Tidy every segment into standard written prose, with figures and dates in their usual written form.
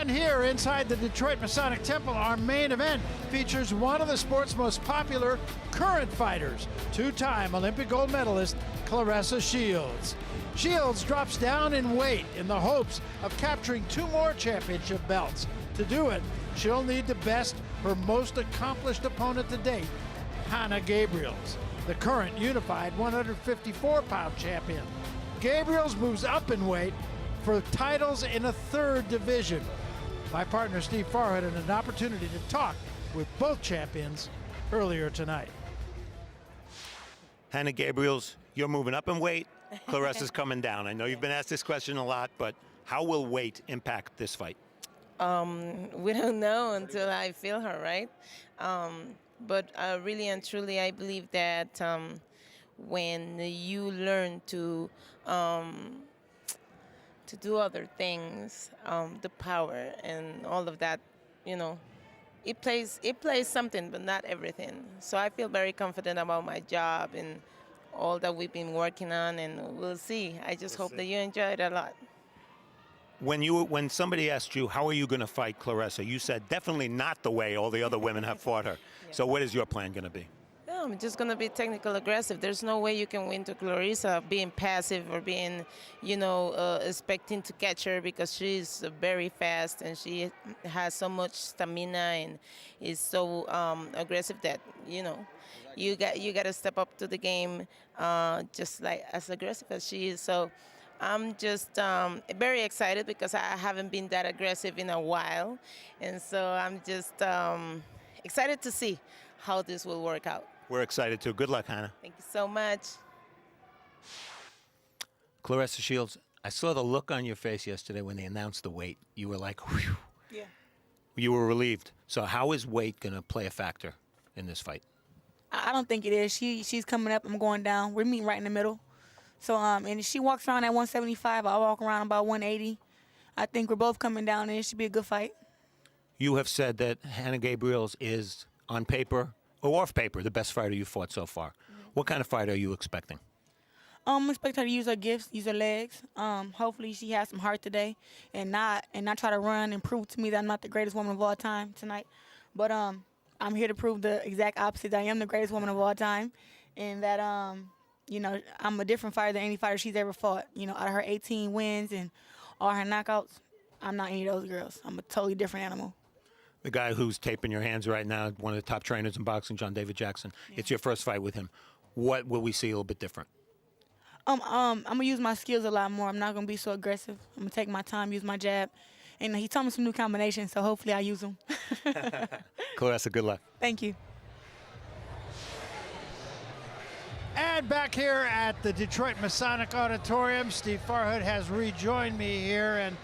And here inside the Detroit Masonic Temple, our main event features one of the sport's most popular current fighters, two-time Olympic gold medalist Claressa Shields. Shields drops down in weight in the hopes of capturing 2 more championship belts. To do it, she'll need to best her most accomplished opponent to date, Hanna Gabriels, the current unified 154-pound champion. Gabriels moves up in weight for titles in a 3rd division. My partner Steve Farhood had an opportunity to talk with both champions earlier tonight. Hanna Gabriels, you're moving up in weight. Claressa's coming down. I know you've been asked this question a lot, but how will weight impact this fight? We don't know until I feel her, right? But really and truly, I believe that when you learn to do other things, the power and all of that, you know, it plays something, but not everything. So I feel very confident about my job and all that we've been working on, and we'll see. I just hope that you enjoy it a lot. When somebody asked you, how are you going to fight Claressa, you said definitely not the way all the other women have fought her. Yeah. So what is your plan going to be? Yeah, I'm just going to be technical aggressive. There's no way you can win to Claressa being passive or being, expecting to catch her, because she's very fast and she has so much stamina and is so aggressive that, you got to step up to the game just like as aggressive as she is. So I'm just very excited because I haven't been that aggressive in a while. And so I'm just excited to see how this will work out. We're excited too. Good luck, Hanna. Thank you so much. Claressa Shields, I saw the look on your face yesterday when they announced the weight. You were like, whew. Yeah. You were relieved. So how is weight going to play a factor in this fight? I don't think it is. She's coming up. I'm going down. We're meeting right in the middle. So, and if she walks around at 175, I'll walk around about 180. I think we're both coming down, and it should be a good fight. You have said that Hanna Gabriels is, on paper or off paper, the best fighter you fought so far. What kind of fight are you expecting? I expect her to use her gifts, use her legs. Hopefully she has some heart today and not try to run and prove to me that I'm not the greatest woman of all time tonight. But I'm here to prove the exact opposite. I am the greatest woman of all time, and that I'm a different fighter than any fighter she's ever fought. Out of her 18 wins and all her knockouts, I'm not any of those girls. I'm a totally different animal. The guy who's taping your hands right now, one of the top trainers in boxing, John David Jackson. Yeah. It's your first fight with him. What will we see a little bit different? I'm going to use my skills a lot more. I'm not going to be so aggressive. I'm going to take my time, use my jab. And he taught me some new combinations, so hopefully I use them. Claressa, good luck. Thank you. And back here at the Detroit Masonic Auditorium, Steve Farhood has rejoined me here. And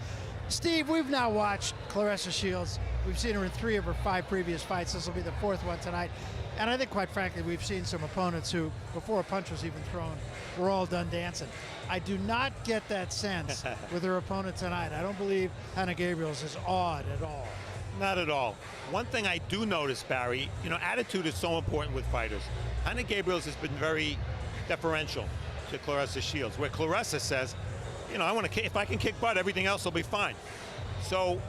Steve, we've now watched Claressa Shields. We've seen her in 3 of her 5 previous fights. This will be the 4th one tonight. And I think, quite frankly, we've seen some opponents who, before a punch was even thrown, were all done dancing. I do not get that sense with her opponent tonight. I don't believe Hanna Gabriels is awed at all. Not at all. One thing I do notice, Barry, attitude is so important with fighters. Hanna Gabriels has been very deferential to Claressa Shields, where Claressa says, if I can kick butt, everything else will be fine. So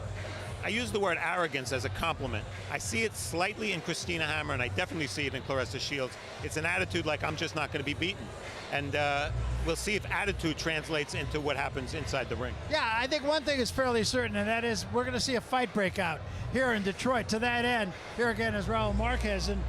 I use the word arrogance as a compliment. I see it slightly in Christina Hammer, and I definitely see it in Claressa Shields. It's an attitude like, I'm just not going to be beaten. And we'll see if attitude translates into what happens inside the ring. Yeah, I think one thing is fairly certain, and that is we're going to see a fight break out here in Detroit. To that end, here again is Raul Marquez. And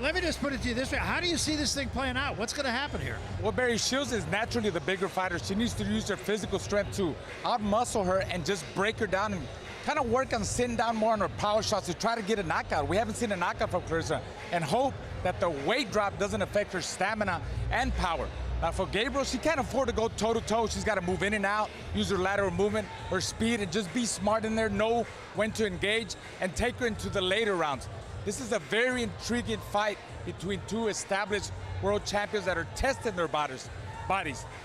let me just put it to you this way. How do you see this thing playing out? What's going to happen here? Well, Barry, Shields is naturally the bigger fighter. She needs to use her physical strength to out-muscle her and just break her down and kind of work on sitting down more on her power shots to try to get a knockout. We haven't seen a knockout from Claressa, and hope that the weight drop doesn't affect her stamina and power. Now for Gabriel, she can't afford to go toe-to-toe. She's got to move in and out, use her lateral movement, her speed, and just be smart in there, know when to engage, and take her into the later rounds. This is a very intriguing fight between 2 established world champions that are testing their bodies.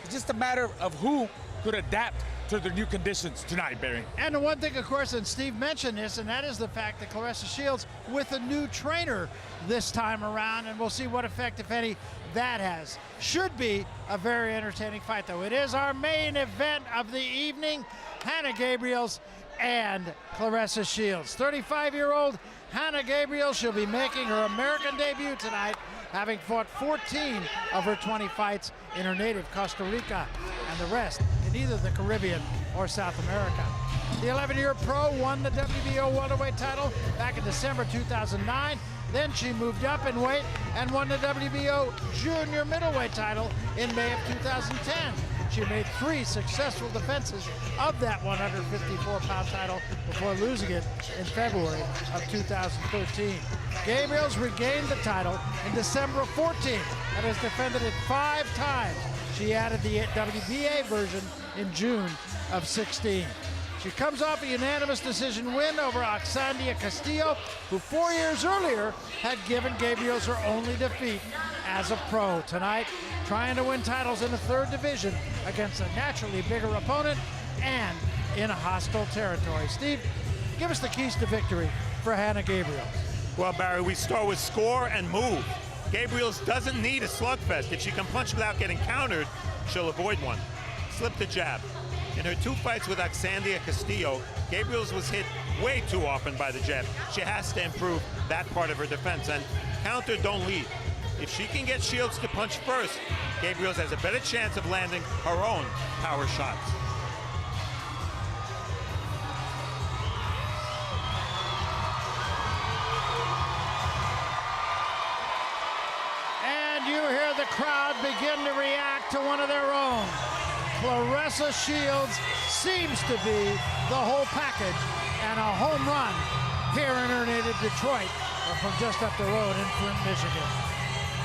It's just a matter of who could adapt to the new conditions tonight, Barry. And the one thing, of course, and Steve mentioned this, and that is the fact that Claressa Shields with a new trainer this time around, and we'll see what effect, if any, that has. Should be a very entertaining fight, though. It is our main event of the evening. Hanna Gabriels and Claressa Shields. 35-year-old Hanna Gabriels, she'll be making her American debut tonight, having fought 14 of her 20 fights in her native Costa Rica, and the rest in either the Caribbean or South America. The 11-year pro won the WBO welterweight title back in December 2009. Then she moved up in weight and won the WBO junior middleweight title in May of 2010. She made 3 successful defenses of that 154-pound title before losing it in February of 2013. Gabriels regained the title in December of 14 and has defended it 5 times. She added the WBA version in June of 16. She comes off a unanimous decision win over Oxandia Castillo, who 4 years earlier had given Gabriels her only defeat as a pro. Tonight, trying to win titles in the 3rd division against a naturally bigger opponent and in a hostile territory. Steve, give us the keys to victory for Hanna Gabriels. Well, Barry, we start with score and move. Gabriels doesn't need a slugfest. If she can punch without getting countered, she'll avoid one. Slip the jab. In her 2 fights with Oxandia Castillo, Gabriels was hit way too often by the jab. She has to improve that part of her defense, and counter, don't lead. If she can get Shields to punch first, Gabriels has a better chance of landing her own power shots. And you hear the crowd begin to react to one of their own. Claressa Shields seems to be the whole package, and a home run here in her native Detroit, or from just up the road in Flint, Michigan.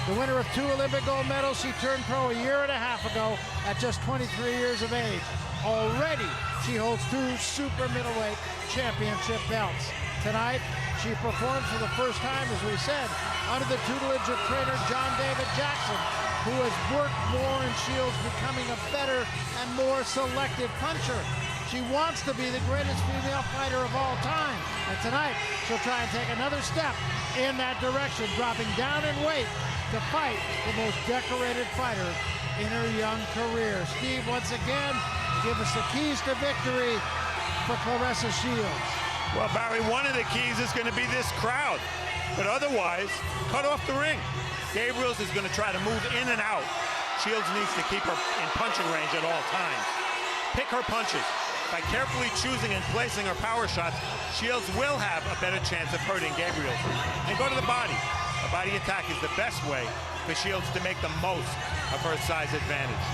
The winner of 2 Olympic gold medals, she turned pro a year and a half ago at just 23 years of age. Already, she holds 2 super middleweight championship belts. Tonight, she performed for the first time, as we said, under the tutelage of trainer John David Jackson, who has worked more in Shields becoming a better and more selective puncher. She wants to be the greatest female fighter of all time. And tonight, she'll try and take another step in that direction, dropping down in weight to fight the most decorated fighter in her young career. Steve, once again, give us the keys to victory for Claressa Shields. Well, Barry, one of the keys is going to be this crowd. But otherwise, cut off the ring. Gabriels is going to try to move in and out. Shields needs to keep her in punching range at all times. Pick her punches. By carefully choosing and placing her power shots, Shields will have a better chance of hurting Gabriels. And go to the body. A body attack is the best way for Shields to make the most of her size advantage.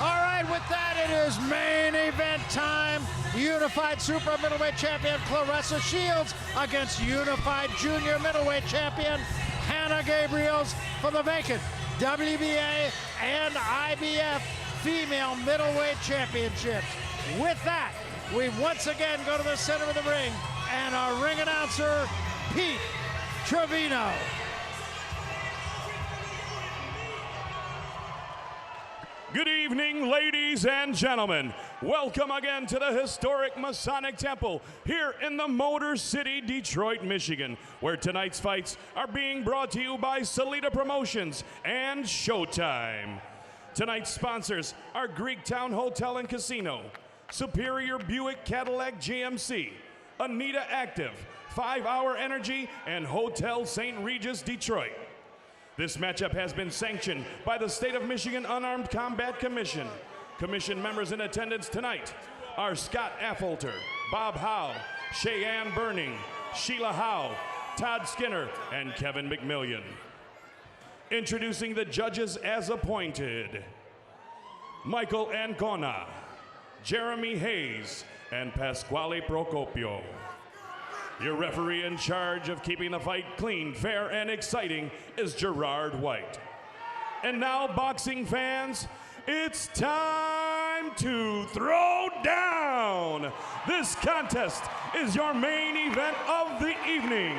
All right, with that, it is main event time. Unified super middleweight champion Claressa Shields against unified junior middleweight champion Hanna Gabriels for the vacant WBA and IBF female middleweight championships. With that, we once again go to the center of the ring, and our ring announcer, Pete Trevino. Good evening, ladies and gentlemen. Welcome again to the historic Masonic Temple here in the Motor City, Detroit, Michigan, where tonight's fights are being brought to you by Salida Promotions and Showtime. Tonight's sponsors are Greektown Hotel and Casino, Superior Buick Cadillac GMC, Anita Active, 5 Hour Energy, and Hotel St. Regis, Detroit. This matchup has been sanctioned by the State of Michigan Unarmed Combat Commission. Commission members in attendance tonight are Scott Affolter, Bob Howe, Cheyenne Burning, Sheila Howe, Todd Skinner, and Kevin McMillian. Introducing the judges as appointed: Michael Ancona, Jeremy Hayes, and Pasquale Procopio. Your referee in charge of keeping the fight clean, fair, and exciting is Gerard White. And now, boxing fans, it's time to throw down. This contest is your main event of the evening.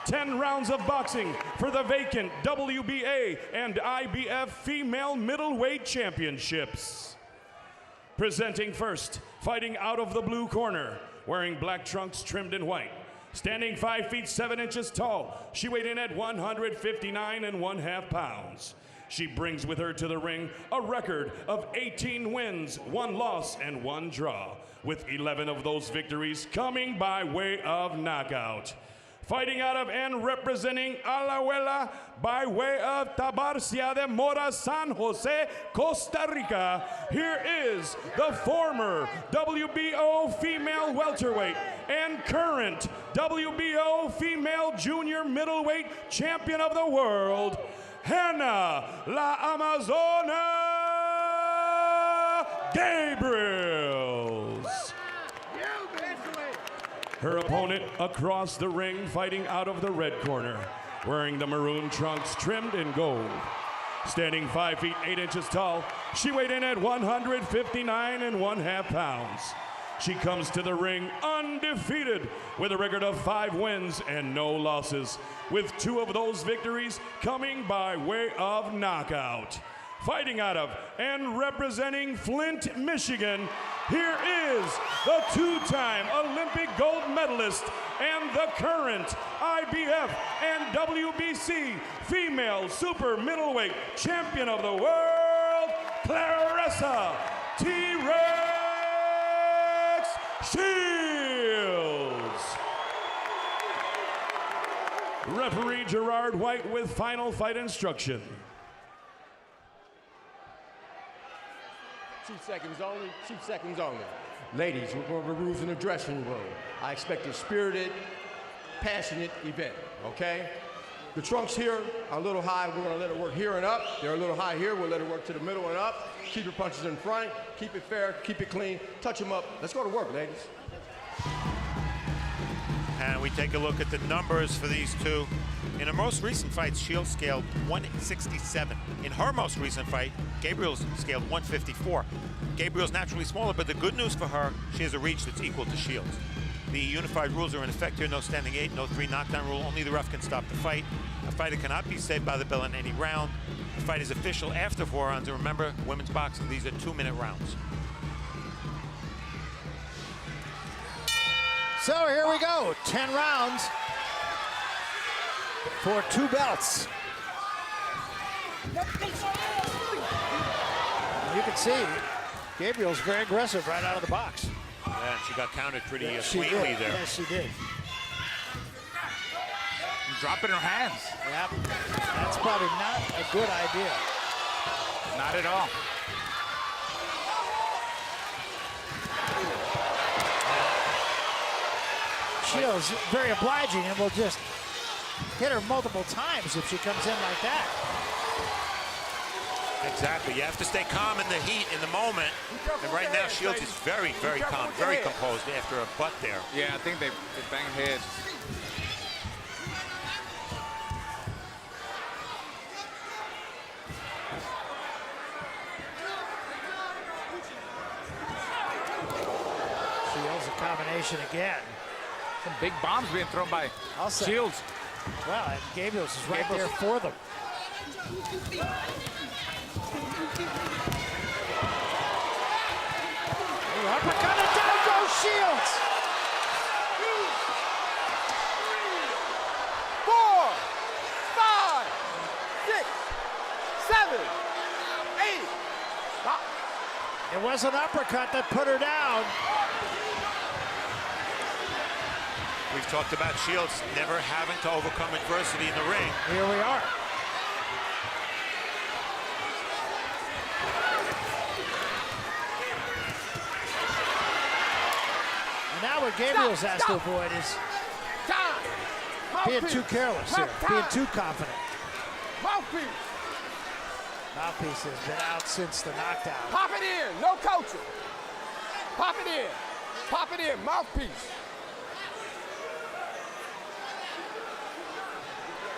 10 rounds of boxing for the vacant WBA and IBF female middleweight championships. Presenting first, fighting out of the blue corner, wearing black trunks trimmed in white. Standing 5 feet 7 inches tall, she weighed in at 159 1/2 pounds. She brings with her to the ring a record of 18 wins, 1 loss, and 1 draw, with 11 of those victories coming by way of knockout. Fighting out of and representing Alajuela by way of Tabarcia de Mora, San Jose, Costa Rica, here is the former WBO female welterweight and current WBO female junior middleweight champion of the world, Hanna La Amazona Gabriels. Her opponent across the ring, fighting out of the red corner, wearing the maroon trunks trimmed in gold. Standing 5 feet 8 inches tall, she weighed in at 159 1/2 pounds. She comes to the ring undefeated with a record of 5 wins and no losses, with 2 of those victories coming by way of knockout. Fighting out of and representing Flint, Michigan, here is the 2-time Olympic gold medalist and the current IBF and WBC female super middleweight champion of the world, Claressa T-Rex Shields. Referee Gerard White with final fight instruction. 2 seconds only, 2 seconds only. Ladies, we're going over rules in the dressing room. I expect a spirited, passionate event, okay? The trunks here are a little high. We're going to let it work here and up. They're a little high here. We'll let it work to the middle and up. Keep your punches in front. Keep it fair. Keep it clean. Touch them up. Let's go to work, ladies. And we take a look at the numbers for these two. In her most recent fight, Shields scaled 167. In her most recent fight, Gabriels scaled 154. Gabriels naturally smaller, but the good news for her, she has a reach that's equal to Shields. The unified rules are in effect here: no standing 8, no 3 knockdown rule. Only the ref can stop the fight. A fighter cannot be saved by the bell in any round. The fight is official after 4 rounds. And remember, women's boxing, these are 2-minute rounds. So here we go, 10 rounds for 2 belts. You can see Gabriel's very aggressive right out of the box. Yeah, and she got counted pretty She cleanly did. there. Yes, she did. Dropping her hands. Yep. That's probably not a good idea. Not at all. Shields very obliging and will just hit her multiple times if she comes in like that. Exactly. You have to stay calm in the heat, in the moment. And right now, Shields is very, very calm, very composed after a butt there. Yeah, I think they banged heads. Shields a combination again. Some big bombs being thrown by Shields. Well, and Gabriels is right there for them. Uppercut, and down goes Shields. 4, 5, 6, 7, 8. Stop. It was an uppercut that put her down. We've talked about Shields never having to overcome adversity in the ring. Here we are. And now what Gabriels has to avoid is being too careless here, being too confident. Mouthpiece. Mouthpiece has been out since the knockdown. Pop it in. No coaching. Pop it in. Pop it in. Mouthpiece.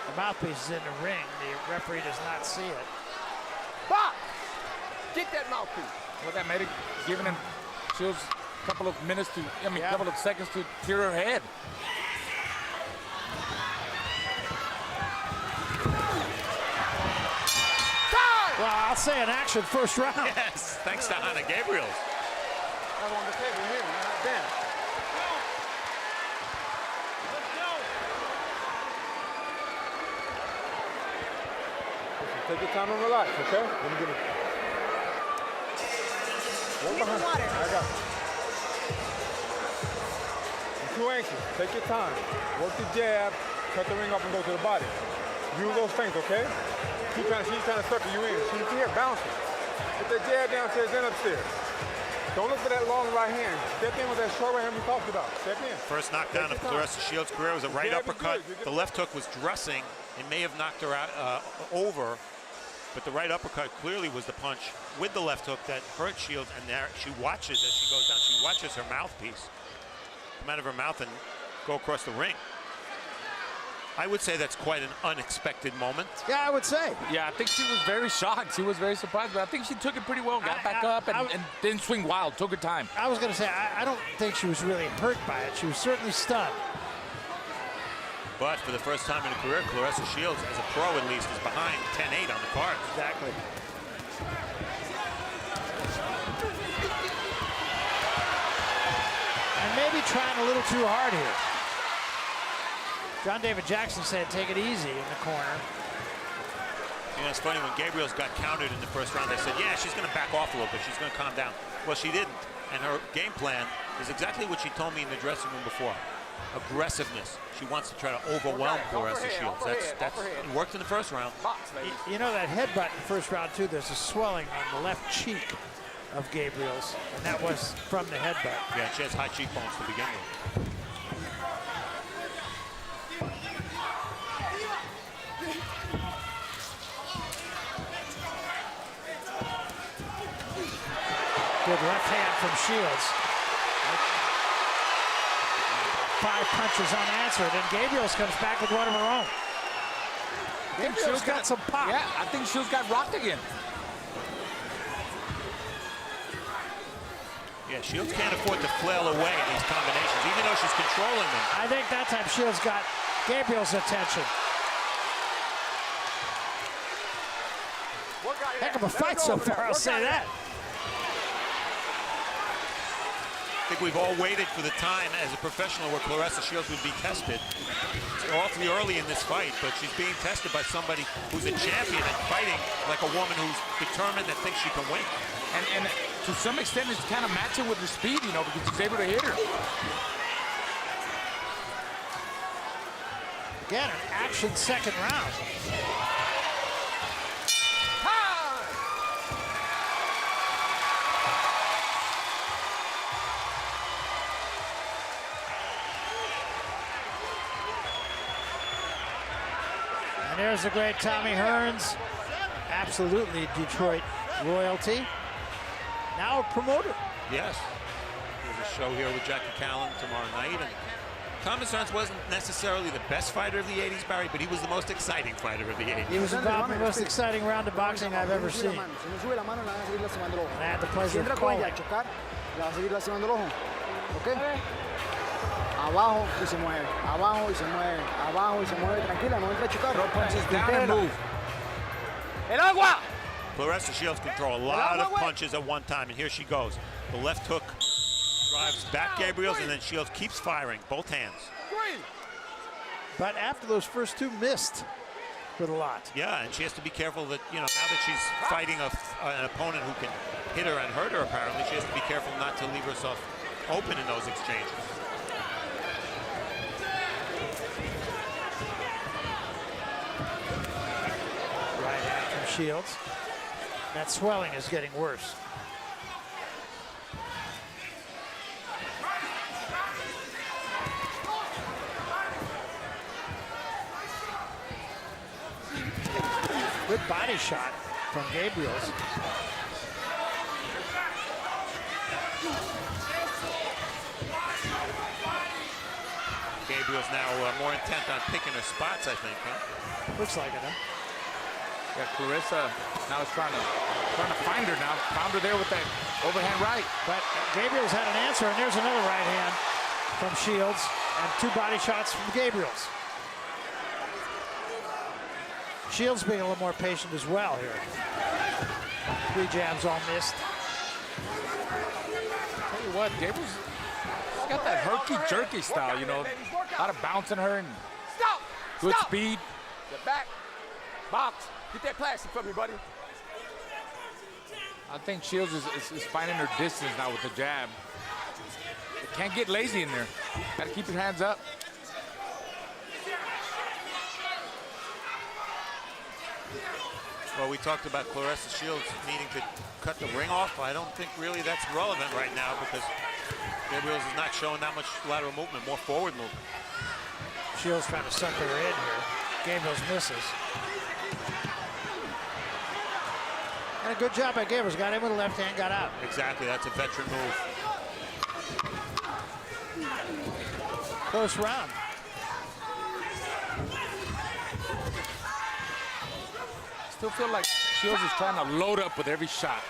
The mouthpiece is in the ring. The referee does not see it. Pop. Get that mouthpiece. Well, that made it, giving him Shields a couple of minutes to, couple of seconds to clear her head. Well, I'll say an action first round. Yes, thanks to Hanna Gabriels. I'm on the table here, not down. Take your time and relax, okay? Let me get it. Walk behind. water. I got you. You're too anxious. Take your time. Work the jab, cut the ring up and go to the body. Use those things, okay? She's trying to circle you in. She's here bouncing. Put that jab downstairs and upstairs. Don't look for that long right hand. Step in with that short right hand we talked about. Step in. First knockdown of Claressa Shields' career was a right uppercut. The left hook was dressing. It may have knocked her out over, but the right uppercut clearly was the punch with the left hook that hurt Shields, and there she watches as she goes down. She watches her mouthpiece come out of her mouth and go across the ring. I would say that's quite an unexpected moment. Yeah, I would say. Yeah, I think she was very shocked. She was very surprised, but I think she took it pretty well, got back up, and didn't swing wild, took her time. I was going to say, I don't think she was really hurt by it. She was certainly stunned. But for the first time in her career, Claressa Shields, as a pro at least, is behind 10-8 on the card. Exactly. And maybe trying a little too hard here. John David Jackson said take it easy in the corner. You know, it's funny, when Gabriels got countered in the first round, they said, yeah, she's going to back off a little bit. She's going to calm down. Well, she didn't. And her game plan is exactly what she told me in the dressing room before. Aggressiveness. She wants to try to overwhelm Claressa Shields. It worked in the first round. You know that headbutt in the first round, too, there's a swelling on the left cheek of Gabriels, and that was from the headbutt. Yeah, she has high cheekbones to begin with. Good left hand from Shields. 5 punches unanswered, and Gabriels comes back with one of her own. Gabriels got some pop. Yeah, I think Shields got rocked again. Yeah, Shields can't afford to flail away in these combinations, even though she's controlling them. I think that time Shields got Gabriels' attention. Heck of a fight so far, I'll say that. I think we've all waited for the time as a professional where Claressa Shields would be tested. It's awfully early in this fight, but she's being tested by somebody who's a champion and fighting like a woman who's determined and thinks she can win. And to some extent, it's kind of matching with her speed, you know, because she's able to hit her. Again, an action second round. And there's the great Tommy Hearns, absolutely Detroit royalty. Now a promoter. Yes. There's a show here with Jackie Callan tomorrow night. And Thomas Hearns wasn't necessarily the best fighter of the 80s, Barry, but he was the most exciting fighter of the 80s. He was involved in the most exciting round of boxing I've ever seen. And I had the pleasure of calling. Abajo y se mueve, abajo y se mueve, abajo y se mueve, tranquila, no entre a chocar. Throw punches down and move. El agua! Claressa Shields can throw a lot of punches at one time, and here she goes. The left hook drives back Gabriels, and then Shields keeps firing, both hands. But after those first two, missed with a lot. Yeah, and she has to be careful that, you know, now that she's fighting an opponent who can hit her and hurt her, apparently, she has to be careful not to leave herself open in those exchanges. Right hand from Shields. That swelling is getting worse. Good body shot from Gabriels. Gabriels now more intent on picking her spots, I think, huh? Looks like it, huh? Yeah, Claressa now is trying to find her now. Found her there with that overhand right. But Gabriels had an answer, and there's another right hand from Shields, and 2 body shots from Gabriels. Shields being a little more patient as well here. 3 jabs all missed. Tell you what, Gabriels, she's got that herky-jerky style, you know. A lot of bouncing her and good speed. Get back, box. Get that plastic from me, buddy. I think Shields is finding her distance now with the jab. Can't get lazy in there. Got to keep your hands up. Well, we talked about Claressa Shields needing to cut the ring off. I don't think really that's relevant right now because Gabriels is not showing that much lateral movement, more forward movement. Shields trying to sucker her in here. Gabriels misses. And a good job by Gabriels. Got in with the left hand, got out. Exactly, that's a veteran move. Close round. Still feel like Shields is trying to load up with every shot.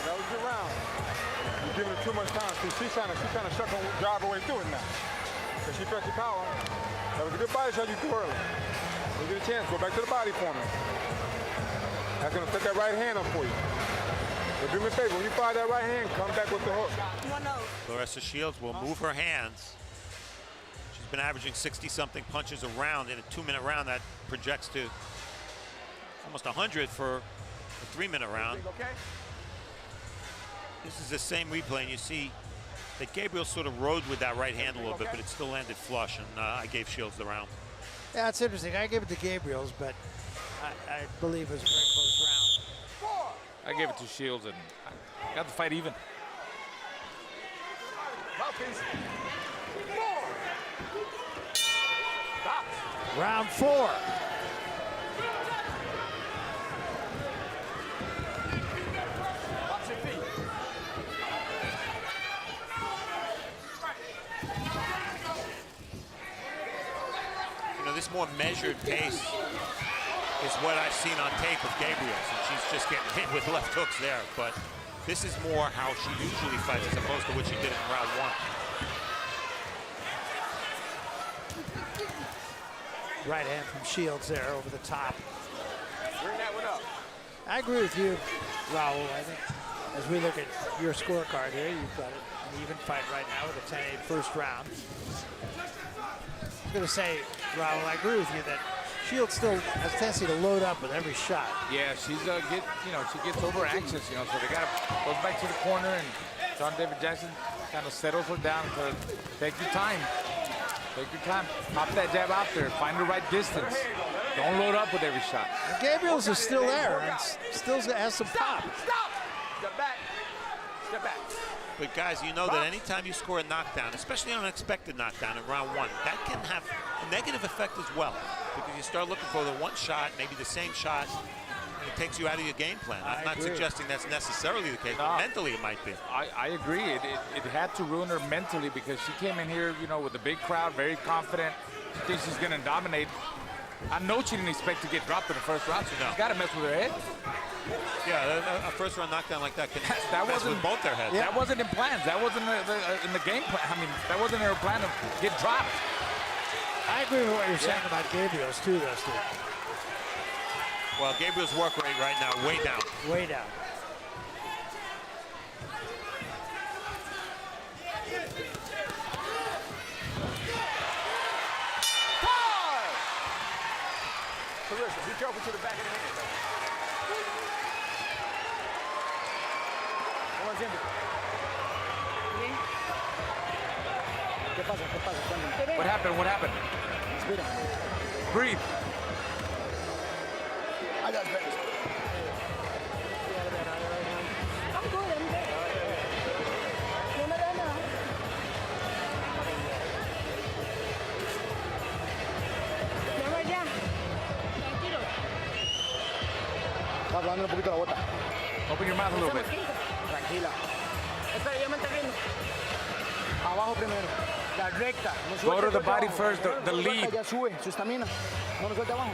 That was your round. You're giving her too much time. See, she's trying to shut her drive her way through it now. Because she pressed your power. That was a good body shot you threw early. When you get a chance, go back to the body for me. That's going to set that right hand up for you. But do me a favor, when you fire that right hand, come back with the hook. Claressa Shields will move her hands. She's been averaging 60-something punches a round in a 2-minute round. That projects to almost 100 for a 3-minute round. This is the same replay, and you see that Gabriel sort of rode with that right hand a little bit, but it still landed flush, and I gave Shields the round. Yeah, it's interesting. I gave it to Gabriels, but I believe it was a very close round. I gave it to Shields and I got the fight even. Round 4. You know, this more measured pace is what I've seen on tape of Gabriels, and she's just getting hit with left hooks there. But this is more how she usually fights as opposed to what she did in round 1. Right hand from Shields there over the top. Bring that one up. I agree with you, Raul. I think as we look at your scorecard here, you've got an even fight right now with a 10-8 first round. I'm going to say, Raul, I agree with you that Shields still has a tendency to load up with every shot. Yeah, she gets over anxious, so they goes back to the corner, and John David Jackson kind of settles her down to take your time. Take your time. Pop that jab out there. Find the right distance. Don't load up with every shot. And Gabriels is still there and still has some pop. Stop! Step back. Step back. But guys, you know that anytime you score a knockdown, especially an unexpected knockdown in round 1, that can have a negative effect as well. Because you start looking for the one shot, maybe the same shot, and it takes you out of your game plan. I'm not suggesting that's necessarily the case, but mentally it might be. I agree. It had to ruin her mentally because she came in here, with a big crowd, very confident. She thinks she's going to dominate. I know she didn't expect to get dropped in the first round, so she's got to mess with her head. Yeah, a first round knockdown like that can mess with both their heads. Yeah. That wasn't in plans. That wasn't in the game plan. I mean, that wasn't in her plan to get dropped. I agree with what you're saying about Gabriels too, though, Steve. Well, Gabriel's work rate right now, way down. Way down. Claressa, be careful to the back of the head. What happened? What happened? Breathe. I got better. I'm good. No me da nada. Vamos allá. Tranquilo. Está hablando un poquito la bota. Open your mouth a little bit. Tranquila. Espera, yo me termino. Abajo primero. La recta. No Go to suelte the body abajo. first, the No lead. suelta, ya sube su estamina. No lo suelte abajo.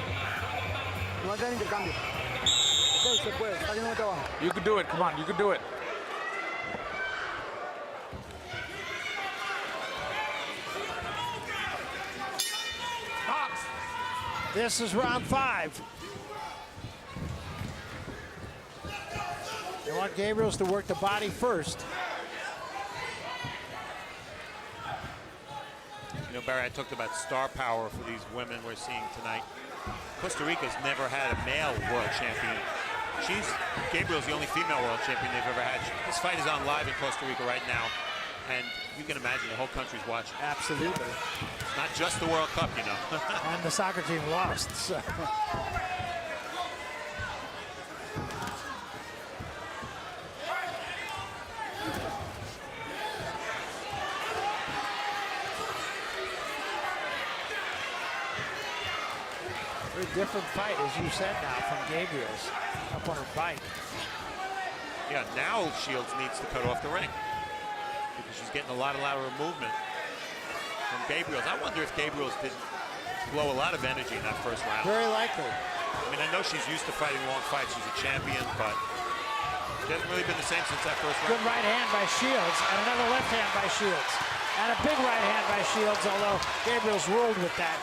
No hace el intercambio. Ok, usted puede. Está haciendo este abajo. You can do it. Come on, you can do it. This is round 5. They want Gabriels to work the body first. Barry, I talked about star power for these women we're seeing tonight. Costa Rica's never had a male world champion. Gabriel's the only female world champion they've ever had. This fight is on live in Costa Rica right now, and you can imagine the whole country's watching. Absolutely. It's not just the World Cup, you know. And the soccer team lost. So. Very different fight, as you said now, from Gabriels up on her bike. Yeah, now Shields needs to cut off the ring because she's getting a lot of lateral movement from Gabriels. I wonder if Gabriels didn't blow a lot of energy in that first round. Very likely. I mean, I know she's used to fighting long fights. She's a champion, but she hasn't really been the same since that first round. Good right hand by Shields, and another left hand by Shields. And a big right hand by Shields, although Gabriels ruled with that.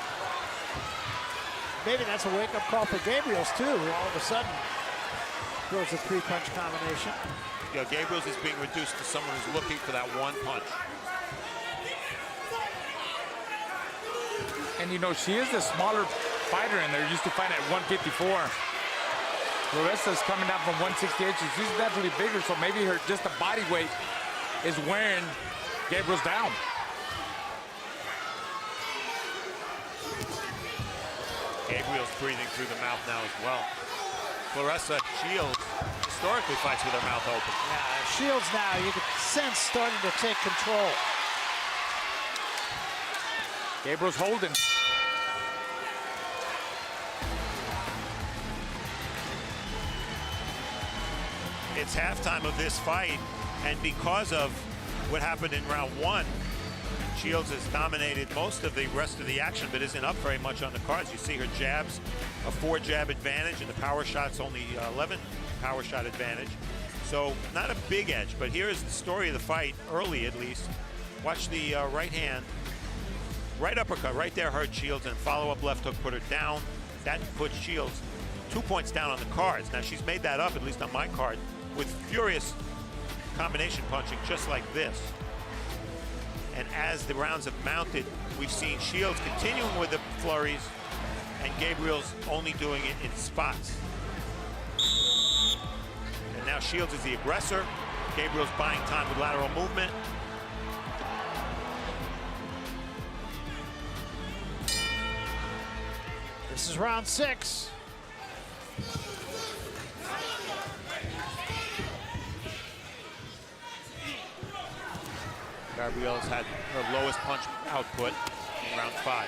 Maybe that's a wake-up call for Gabriels, too. All of a sudden, throws a three-punch combination. Yeah, Gabriels is being reduced to someone who's looking for that one punch. And, you know, she is the smaller fighter in there. Used to fight at 154. Claressa's coming down from 168. She's definitely bigger, so maybe just the body weight is wearing Gabriels down. Gabriel's breathing through the mouth now as well. Claressa Shields historically fights with her mouth open. Yeah, Shields now, you can sense starting to take control. Gabriel's holding. It's halftime of this fight, and because of what happened in round one, Shields has dominated most of the rest of the action, but isn't up very much on the cards. You see her jabs, a 4-jab advantage, and the power shot's only 11 power shot advantage. So not a big edge, but here is the story of the fight, early at least. Watch the right hand, right uppercut, right there hurt Shields, and follow-up left hook put her down. That puts Shields 2 points down on the cards. Now she's made that up, at least on my card, with furious combination punching just like this. And as the rounds have mounted, we've seen Shields continuing with the flurries and Gabriels only doing it in spots. And now Shields is the aggressor. Gabriels buying time with lateral movement. This is round 6. Gabriels had her lowest punch output in round 5.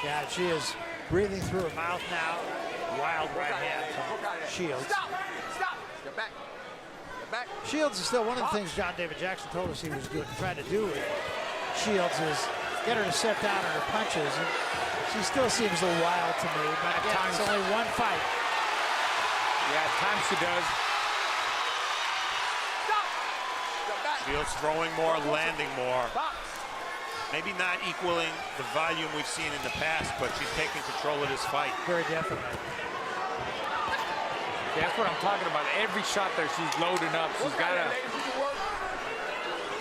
Yeah, she is breathing through her mouth now. Wild right hand from Shields. Stop! Get back. Get back. Shields is still one of the things John David Jackson told us he was trying to do with Shields is get her to set down on her punches. And she still seems a little wild to me, but again, it's only one fight. Yeah, at times she does. Shields throwing more, landing more. Maybe not equaling the volume we've seen in the past, but she's taking control of this fight. Very definitely. Yeah, that's what I'm talking about. Every shot there, she's loading up. She's got to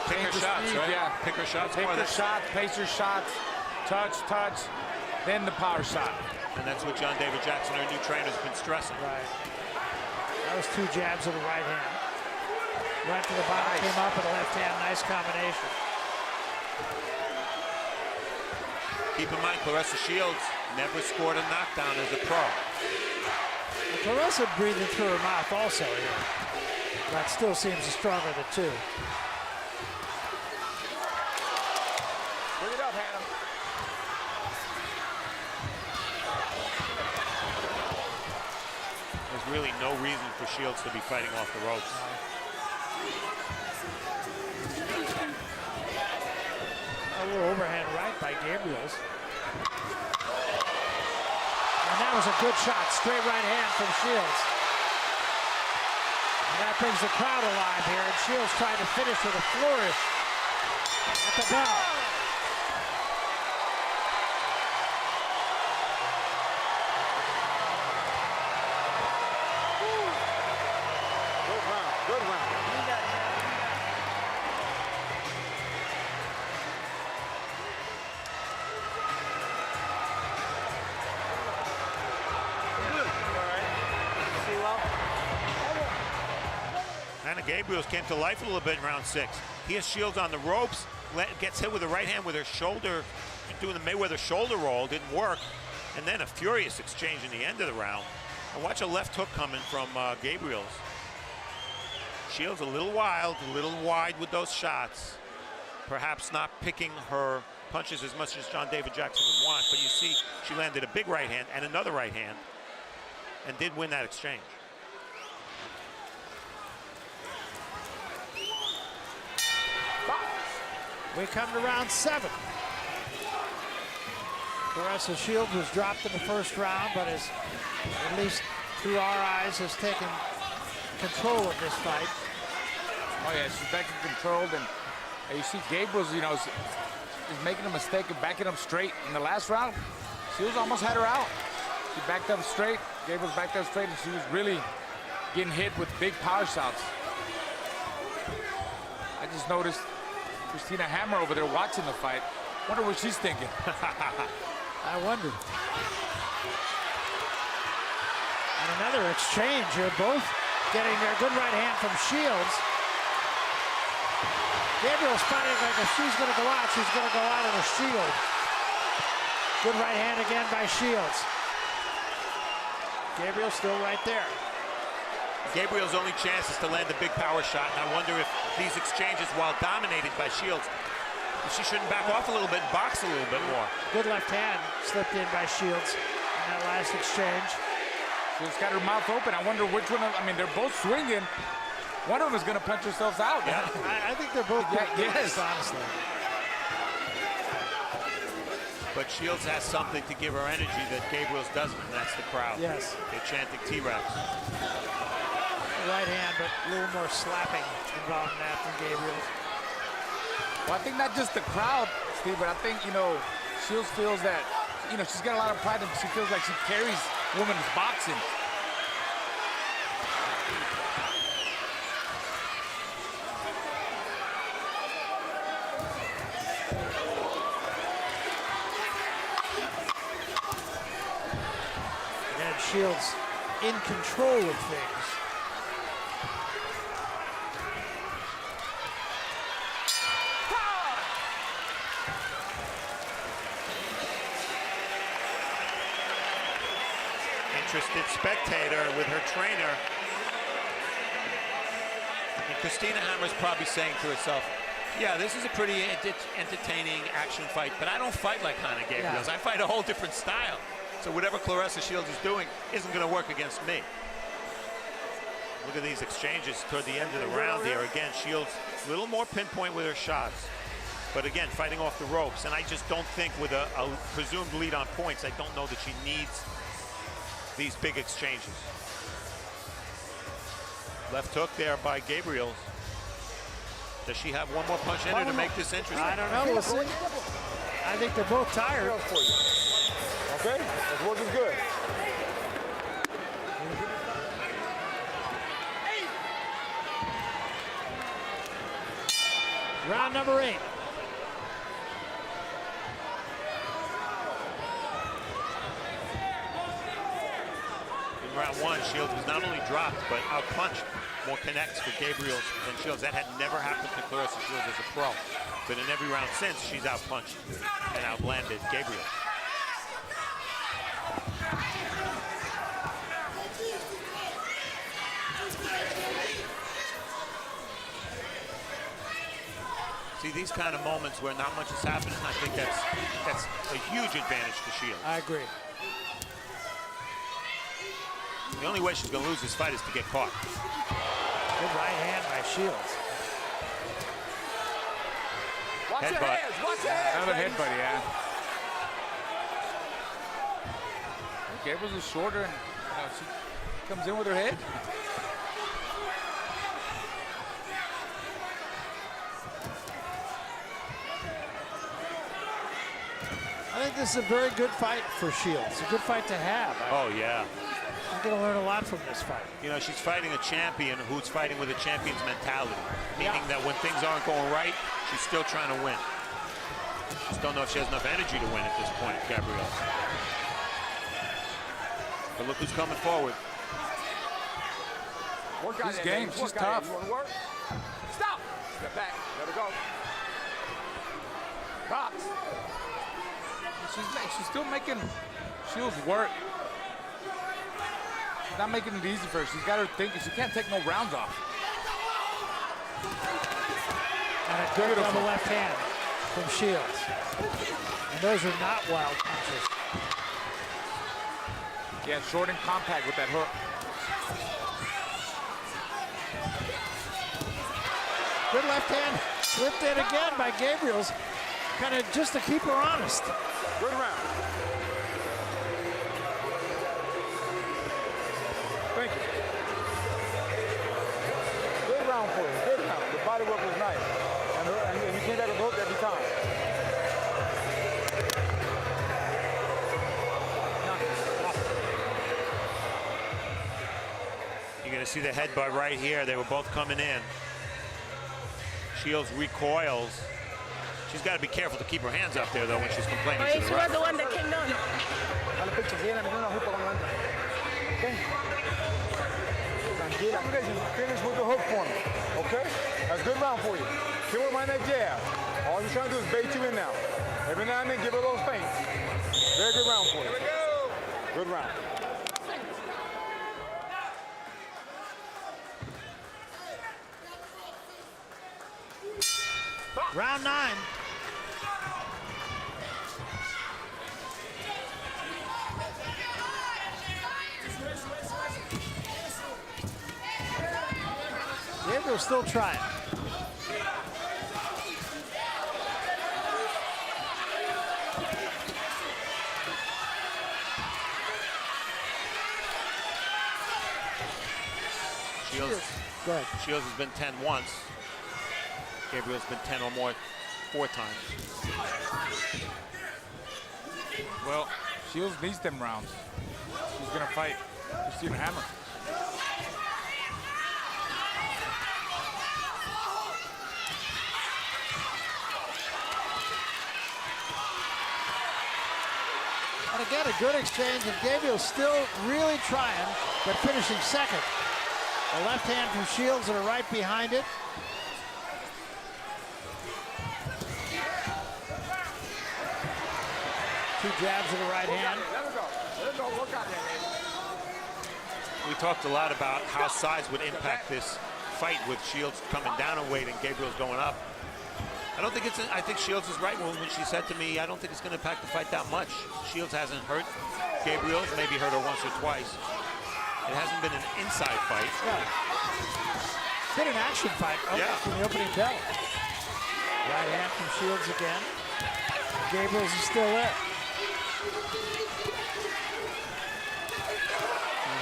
pick her shots, right? Yeah, pick her shots. Take her shots, pace her shots, touch, then the power shot. And that's what John David Jackson, our new trainer, has been stressing. Right. That was 2 jabs of the right hand. Right to the bottom, came up with a left hand. Nice combination. Keep in mind, Claressa Shields never scored a knockdown as a pro. Well, Claressa breathing through her mouth also here. That still seems stronger of the 2. Bring it up, Hanna. There's really no reason for Shields to be fighting off the ropes. A little overhand right by Gabriels. And that was a good shot. Straight right hand from Shields. And that brings the crowd alive here. And Shields trying to finish with a flourish at the bell. Good round. Gabriels came to life a little bit in round 6. He has Shields on the ropes, gets hit with the right hand with her shoulder, doing the Mayweather shoulder roll, didn't work. And then a furious exchange in the end of the round. And watch a left hook coming from Gabriels. Shields a little wild, a little wide with those shots. Perhaps not picking her punches as much as John David Jackson would want, but you see she landed a big right hand and another right hand and did win that exchange. We come to round 7. Claressa Shields was dropped in the first round, but is, at least through our eyes, has taken control of this fight. Oh yeah, she's back in control, and you see Gabriels, you know, is making a mistake of backing up straight. In the last round, Shields almost had her out. She backed up straight, Gabriels backed up straight, and she was really getting hit with big power shots. I just noticed Christina Hammer over there watching the fight. Wonder what she's thinking. I wonder. And another exchange here, both getting their good right hand from Shields. Gabriel's fighting like if she's going to go out, she's going to go out in a shield. Good right hand again by Shields. Gabriel still right there. Gabriel's only chance is to land a big power shot, and I wonder if these exchanges, while dominated by Shields, if she shouldn't back off a little bit and box a little bit more. Good left hand slipped in by Shields in that last exchange. She's got her mouth open. I wonder which one of, I mean, they're both swinging. One of them is going to punch herself out. Yeah, I think they're both good, yes, honestly. But Shields has something to give her energy that Gabriels doesn't, and that's the crowd. Yes. They're chanting T-Rex. Right hand, but a little more slapping involved in that than Gabriel's. Well, I think not just the crowd, Steve, but I think, you know, Shields feels that, you know, she's got a lot of pride and she feels like she carries women's boxing. And Shields in control of things. Interested spectator with her trainer. And Christina Hammer's probably saying to herself, yeah, this is a pretty entertaining action fight, but I don't fight like Hanna Gabriels. I fight a whole different style. So whatever Claressa Shields is doing isn't going to work against me. Look at these exchanges toward the end of the round here. Again, Shields a little more pinpoint with her shots. But again, fighting off the ropes. And I just don't think with a presumed lead on points, I don't know that she needs these big exchanges. Left hook there by Gabriels. Does she have one more punch in her to make this interesting? I don't know. We'll see. I think they're both tired. Okay, that's working good. Round number 8. In round 1, Shields was not only dropped, but outpunched. More connects for Gabriels than Shields. That had never happened to Claressa Shields as a pro. But in every round since, she's outpunched and outlanded Gabriel. See, these kind of moments where not much is happening, I think that's a huge advantage to Shields. I agree. The only way she's going to lose this fight is to get caught. Good right hand by Shields. Watch your hands, watch your hands. Another headbutt, yeah. Gabriels is shorter, and you know, she comes in with her head. I think this is a very good fight for Shields. A good fight to have. Oh, yeah. I'm going to learn a lot from this fight. You know, she's fighting a champion who's fighting with a champion's mentality, meaning that when things aren't going right, she's still trying to win. Just don't know if she has enough energy to win at this point, Gabriel. But look who's coming forward. Work out This that game, leg. she's Work out tough. that. You want to work? Stop. Step back. Let her go. Box. She's still making Shields work. She's not making it easy for her. She's got her thinking. She can't take no rounds off. And a good double left hand from Shields. And those are not wild punches. Yeah, short and compact with that hook. Good left hand, slipped in again by Gabriels, kind of just to keep her honest. Good round. Thank you. Good round for you. Good round. The body work was nice. And you came back with the hook every time. You're going to see the headbutt right here. They were both coming in. Shields recoils. She's got to be careful to keep her hands up there, though, when she's complaining to She the was ref. the one that came down. Dale pecho, viene, mete una jupa con adelante. ¿Ok? Tranquila. Finish with the hook for me. Okay? That's a good round for you. Hit with my neck jab. All you're trying to do is bait you in now. Every now and then, give her those feints. Very good round for you. Here we go. Good round. Round 9. Gabriel's still trying. Go ahead. Shields has been 10 once. Gabriel's been 10 or more 4 times. Well, Shields needs them rounds. She's gonna fight Christina Hammer. And again, a good exchange, and Gabriel's still really trying, but finishing second. A left hand from Shields and a right behind it. Two jabs and a right hand. Let her go. Let her go. Work out that leg. We talked a lot about how size would impact this fight with Shields coming down in weight and Gabriel's going up. I think Shields is right when she said to me, I don't think it's going to impact the fight that much. Shields hasn't hurt Gabriel, maybe hurt her once or twice. It hasn't been an inside fight. It's been an action fight from the opening bell. Right hand from Shields again. Gabriels is still there.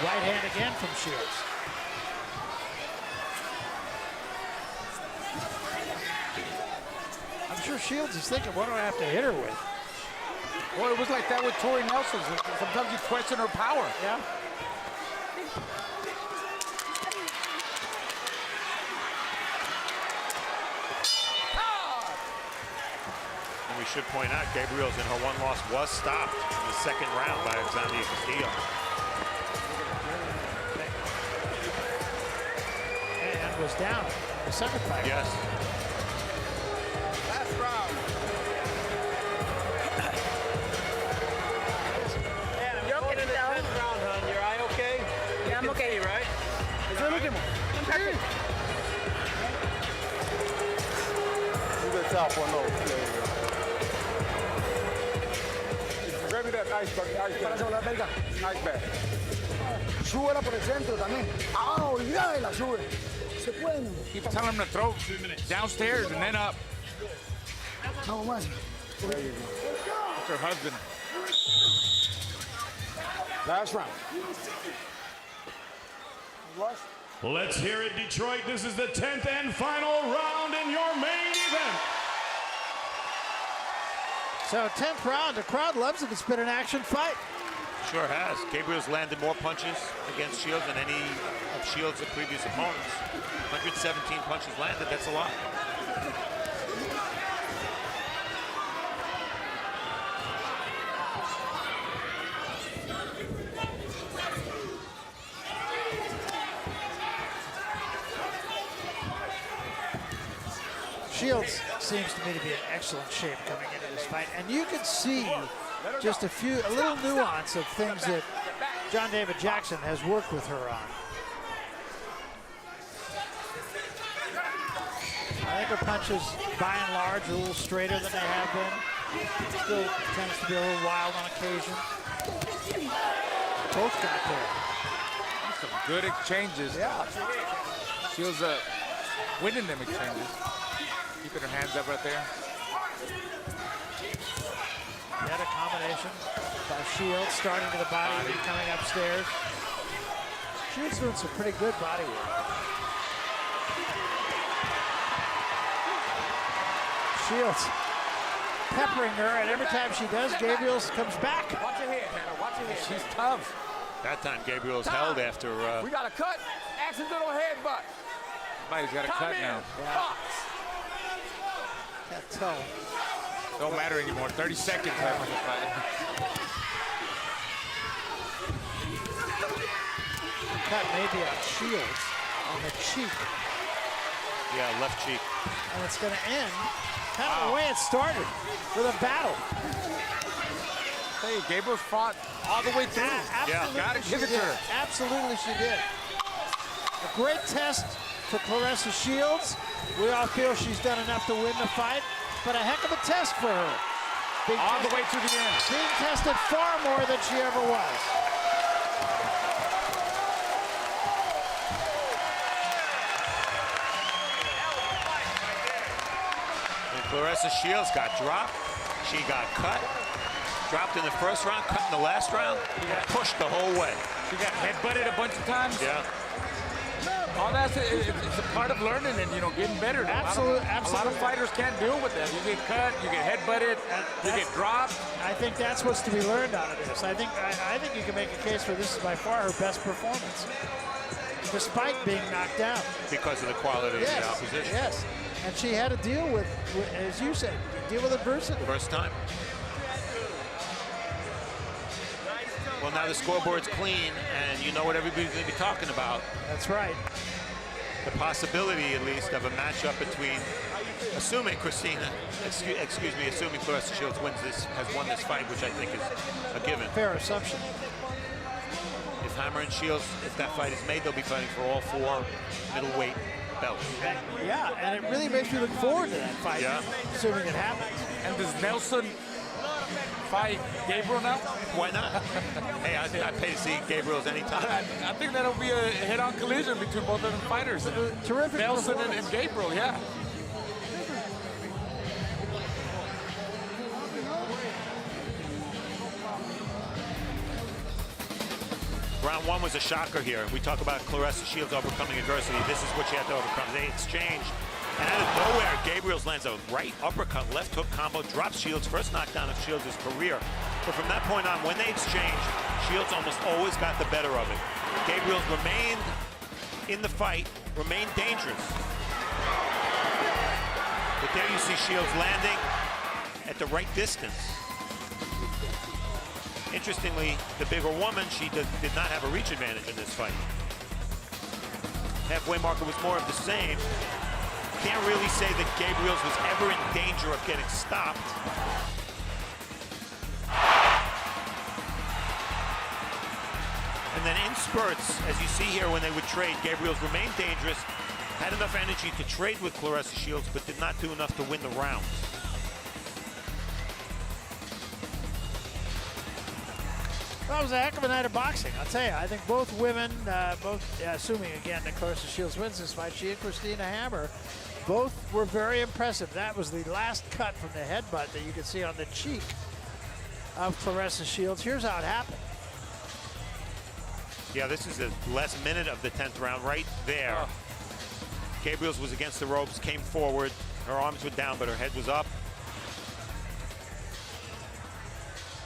Right hand again from Shields. I'm sure Shields is thinking, what do I have to hit her with? Well, it was like that with Tori Nelson. Sometimes you question her power. Yeah. And we should point out, Gabriels in her one loss was stopped in the second round by Xavier Castillo. And was down in the second fight. Yes. Last round. Yo, ¿qué tal? Round, hon. Your eye okay? Yeah, I'm okay. Right? Es el último. I'm perfect. Do the top one low. There you go. Grab me that ice bag. Para la belga. Ice bag. Súbela por el centro también. Ah, olvídala, sube. Se puede. Keep telling him to throw downstairs and then up. Vamos más. It's her husband. Last round. Let's hear it, Detroit. This is the 10th and final round in your main event. So 10th round, the crowd loves it. It's been an action fight. Sure has. Gabriel's landed more punches against Shields than any of Shields' previous opponents. 117 punches landed, that's a lot. Shields seems to me to be in excellent shape coming into this fight, and you can see just a little nuance of things that John David Jackson has worked with her on. I think her punches, by and large, are a little straighter than they have been. Still tends to be a little wild on occasion. Both got there. Some good exchanges. Yeah. Shields winning them exchanges. Keeping her hands up right there. Yet a combination by Shields, starting to the body, and coming upstairs. Shields doing some pretty good body work. Shields peppering her, and every time she does, Gabriels comes back. Watch your head, Hanna. Watch your head. She's tough. That time Gabriels held after. We got a cut. Accidental headbutt. Somebody's got a cut now. Box. Can't tell. Don't matter anymore. 30 seconds left in the fight. Cut maybe on Shields on the cheek. Yeah, left cheek. And it's going to end kind of the way it started, with a battle. Hey, Gabriels fought all the way through. Absolutely, gotta give it to her. Absolutely, she did. A great test for Claressa Shields. We all feel she's done enough to win the fight, but a heck of a test for her. All the way to the end. Being tested far more than she ever was. Claressa Shields got dropped. She got cut. Dropped in the first round, cut in the last round. Pushed the whole way. She got headbutted a bunch of times. Yeah. All that's it's a part of learning and getting better. Absolutely. A lot of fighters can't deal with that. You get cut, you get headbutted, you get dropped. I think that's what's to be learned out of this. I think you can make a case for this is by far her best performance, despite being knocked down. Because of the quality of the opposition. Yes. And she had to deal with, as you said, deal with adversity. First time. Well, now the scoreboard's clean, and you know what everybody's going to be talking about. That's right. The possibility, at least, of a matchup between, assuming assuming Claressa Shields has won this fight, which I think is a given. Fair assumption. If Hammer and Shields, if that fight is made, they'll be fighting for all 4 middleweight belts. Yeah, and it really makes me look forward to that fight, assuming it happens. And does Nelson fight Gabriel now? Why not? Hey, I pay to see Gabriels anytime. I think that'll be a head-on collision between both of them fighters. Terrific. Nelson and Gabriel, yeah. Round 1 was a shocker here. We talk about Claressa Shields overcoming adversity. This is what she had to overcome. They exchanged. And out of nowhere, Gabriels lands a right uppercut, left hook combo, drops Shields' first knockdown of Shields' career. But from that point on, when they exchanged, Shields almost always got the better of it. Gabriels remained in the fight, remained dangerous. But there you see Shields landing at the right distance. Interestingly, the bigger woman, she did not have a reach advantage in this fight. Halfway marker was more of the same. Can't really say that Gabriels was ever in danger of getting stopped. And then in spurts, as you see here when they would trade, Gabriels remained dangerous, had enough energy to trade with Claressa Shields, but did not do enough to win the rounds. That was a heck of a night of boxing, I'll tell you. I think both women, assuming again that Claressa Shields wins this fight, she and Christina Hammer, both were very impressive. That was the last cut from the headbutt that you can see on the cheek of Claressa Shields. Here's how it happened. Yeah, this is the last minute of the 10th round right there. Gabriels was against the ropes, came forward. Her arms were down, but her head was up.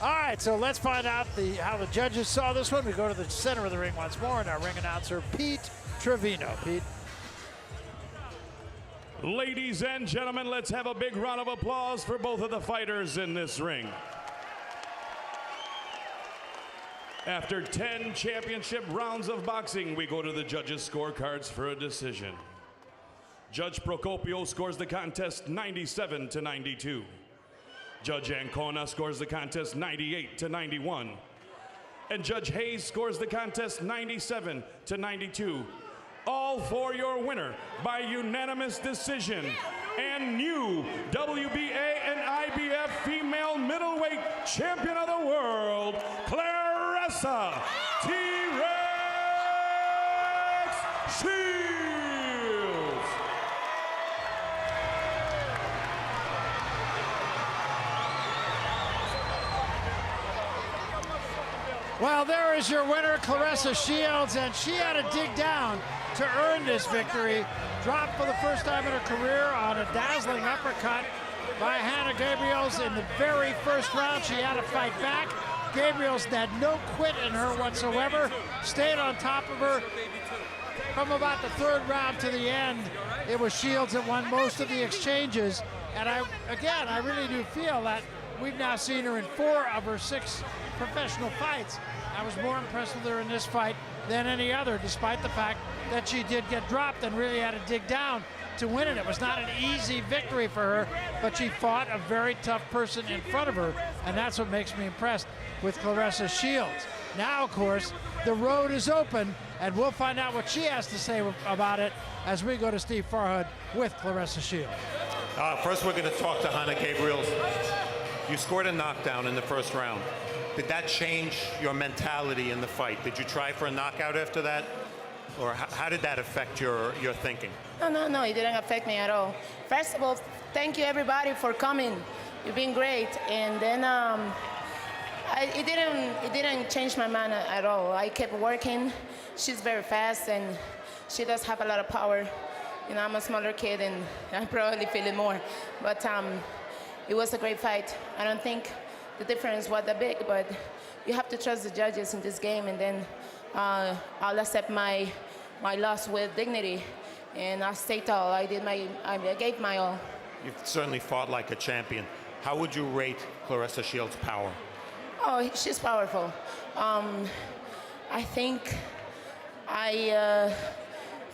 All right, so let's find out how the judges saw this one. We go to the center of the ring once more, and our ring announcer, Pete Trevino. Pete. Ladies and gentlemen, let's have a big round of applause for both of the fighters in this ring. After 10 championship rounds of boxing, we go to the judges' scorecards for a decision. Judge Procopio scores the contest 97-92. Judge Ancona scores the contest 98-91. And Judge Hayes scores the contest 97-92. All for your winner by unanimous decision and new WBA and IBF female middleweight champion of the world, Claressa T-Rex Shields. Well, there is your winner, Claressa Shields, and she had to dig down to earn this victory. Dropped for the first time in her career on a dazzling uppercut by Hanna Gabriels in the very first round. She had to fight back. Gabriels had no quit in her whatsoever, stayed on top of her. From about the third round to the end, it was Shields that won most of the exchanges. And I really do feel that we've now seen her in 4 of her 6 professional fights. I was more impressed with her in this fight than any other, despite the fact that she did get dropped and really had to dig down to win it. It was not an easy victory for her, but she fought a very tough person in front of her, and that's what makes me impressed with Claressa Shields. Now, of course, the road is open, and we'll find out what she has to say about it as we go to Steve Farhood with Claressa Shields. First, we're going to talk to Hanna Gabriels. You scored a knockdown in the first round. Did that change your mentality in the fight? Did you try for a knockout after that? Or how did that affect your thinking? No, it didn't affect me at all. First of all, thank you everybody for coming. You've been great. And then it didn't change my mind at all. I kept working. She's very fast and she does have a lot of power. You know, I'm a smaller kid and I probably feel it more. But it was a great fight. I don't think the difference was that big, but you have to trust the judges in this game, and then I'll accept my loss with dignity, and I'll stay tall. I gave my all. You've certainly fought like a champion. How would you rate Claressa Shields' power? Oh, she's powerful. I think I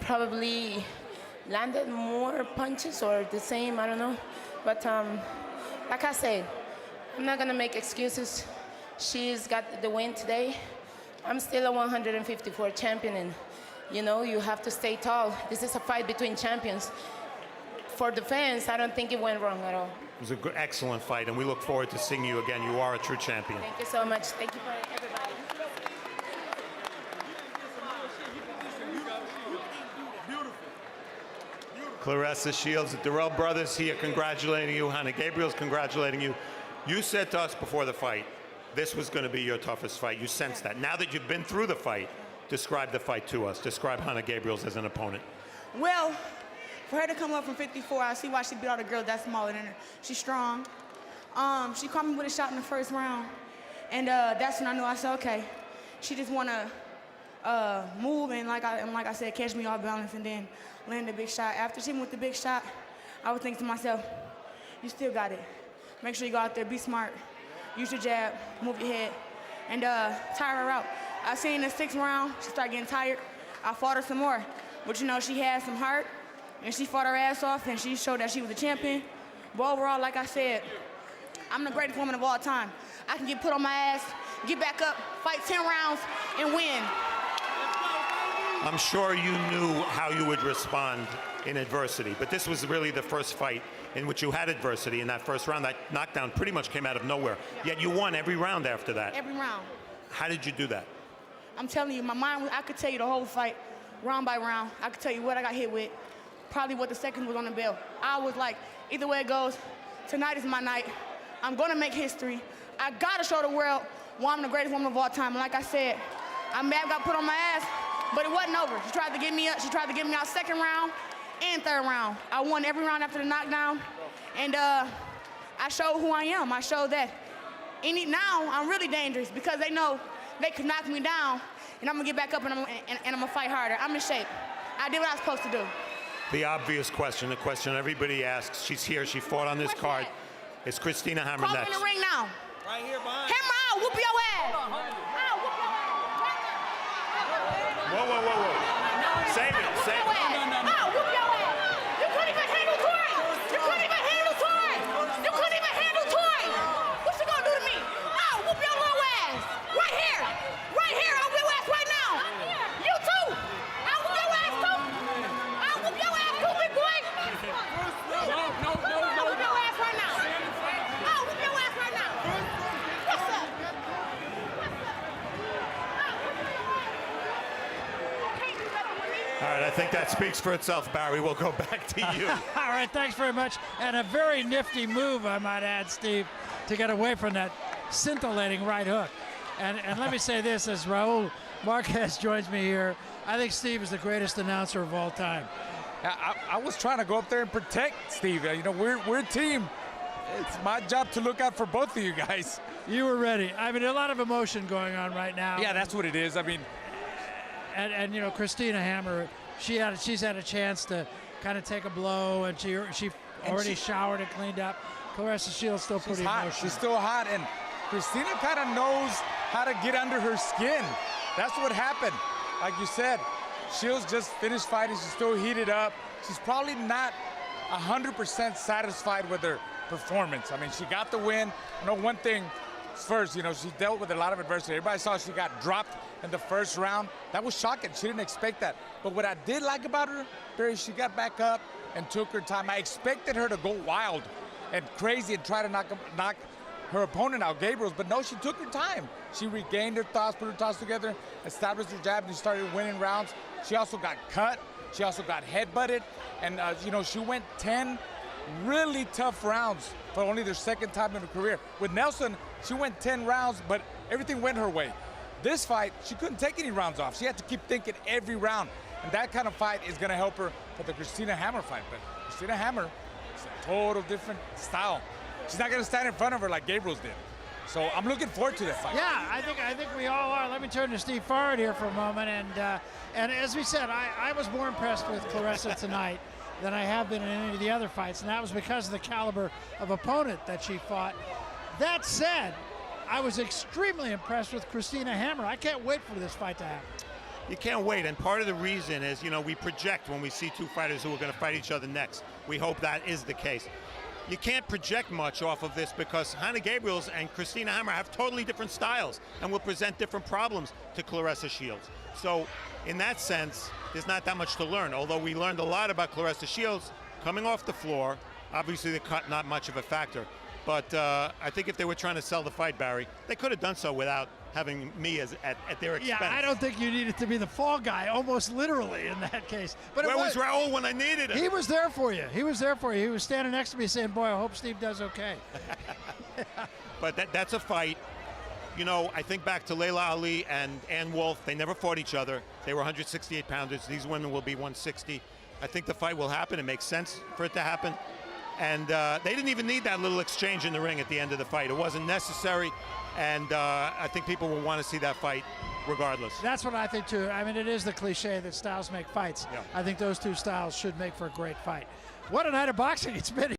probably landed more punches or the same, I don't know. But like I said, I'm not gonna make excuses. She's got the win today. I'm still a 154 champion, and you know, you have to stay tall. This is a fight between champions. For the fans, I don't think it went wrong at all. It was an excellent fight, and we look forward to seeing you again. You are a true champion. Thank you so much. Thank you for everybody. Claressa Shields, the Durrell brothers here congratulating you. Hanna Gabriels congratulating you. You said to us before the fight, this was going to be your toughest fight. You sensed that. Now that you've been through the fight, describe the fight to us. Describe Hanna Gabriels as an opponent. Well, for her to come up from 54, I see why she beat all the girls that's smaller than her. She's strong. She caught me with a shot in the first round. And that's when I knew. I said, okay, she just want to move and like I said, catch me off balance and then land a big shot. After she went with the big shot, I would think to myself, you still got it. Make sure you go out there, be smart. Use your jab, move your head, and tire her out. I seen in the 6th round, she started getting tired. I fought her some more. But you know, she had some heart, and she fought her ass off, and she showed that she was a champion. But overall, like I said, I'm the greatest woman of all time. I can get put on my ass, get back up, fight 10 rounds, and win. I'm sure you knew how you would respond in adversity, but this was really the first fight in which you had adversity in that first round. That knockdown pretty much came out of nowhere, yet you won every round after that. Every round. How did you do that? I'm telling you, my mind, I could tell you the whole fight, round by round. I could tell you what I got hit with, probably what the second was on the bell. I was like, either way it goes, tonight is my night. I'm gonna make history. I gotta show the world why I'm the greatest woman of all time. And like I said, I may have got put on my ass, but it wasn't over. She tried to get me up. She tried to get me out 2nd round and 3rd round. I won every round after the knockdown, and I showed who I am. I showed that now I'm really dangerous because they know they could knock me down, and I'm gonna get back up and I'm gonna fight harder. I'm in shape. I did what I was supposed to do. The obvious question, the question everybody asks, she's here, she fought on this card. It's Christina Hammer Call next. me in the ring now. Right here behind. Hammer out, whoop your ass. Out, whoop your ass. Whoa. Save it. Out, whoop your ass. You right, I think that speaks for itself, Barry. We'll go back to you. All right, thanks very much. And a very nifty move, I might add, Steve, to get away from that scintillating right hook. And let me say this, as Raul Marquez joins me here, I think Steve is the greatest announcer of all time. I was trying to go up there and protect Steve. You know, we're a team. It's my job to look out for both of you guys. You were ready. I mean, a lot of emotion going on right now. Yeah, that's what it is. I mean, and you know, Christina Hammer, she's had a chance to kind of take a blow, and she already showered and cleaned up. Claressa Shields still pretty emotional. She's still hot, and Christina kind of knows how to get under her skin. That's what happened. Like you said, Shields just finished fighting. She's still heated up. She's probably not 100% satisfied with her performance. I mean, she got the win. You know, one thing first, you know, she dealt with a lot of adversity. Everybody saw she got dropped in the first round. That was shocking. She didn't expect that. But what I did like about her, Barry, she got back up and took her time. I expected her to go wild and crazy and try to knock her opponent out, Gabriels, but no, she took her time. She regained her thoughts, put her thoughts together, established her jab, and started winning rounds. She also got cut. She also got headbutted. And, you know, she went 10 really tough rounds for only their second time in her career. With Nelson, she went 10 rounds, but everything went her way. This fight, she couldn't take any rounds off. She had to keep thinking every round. And that kind of fight is going to help her for the Christina Hammer fight. But Christina Hammer is a total different style. She's not going to stand in front of her like Gabriels did. So I'm looking forward to that fight. Yeah, I think we all are. Let me turn to Steve Farrad here for a moment. And as we said, I was more impressed with Claressa tonight than I have been in any of the other fights, and that was because of the caliber of opponent that she fought. That said, I was extremely impressed with Christina Hammer. I can't wait for this fight to happen. You can't wait, and part of the reason is, you know, we project when we see two fighters who are going to fight each other next. We hope that is the case. You can't project much off of this because Hanna Gabriels and Christina Hammer have totally different styles and will present different problems to Claressa Shields. So in that sense, there's not that much to learn, although we learned a lot about Claressa Shields coming off the floor. Obviously the cut not much of a factor, but I think if they were trying to sell the fight, Barry, they could have done so without having me at their expense. Yeah, I don't think you needed to be the fall guy, almost literally in that case. But where was Raul when I needed him? He was there for you. He was there for you. He was standing next to me saying, boy, I hope Steve does okay. But that's a fight. You know, I think back to Layla Ali and Ann Wolfe. They never fought each other. They were 168 pounders. These women will be 160. I think the fight will happen. It makes sense for it to happen. And they didn't even need that little exchange in the ring at the end of the fight. It wasn't necessary. And I think people will want to see that fight regardless. That's what I think, too. I mean, it is the cliche that styles make fights. Yeah. I think those two styles should make for a great fight. What a night of boxing it's been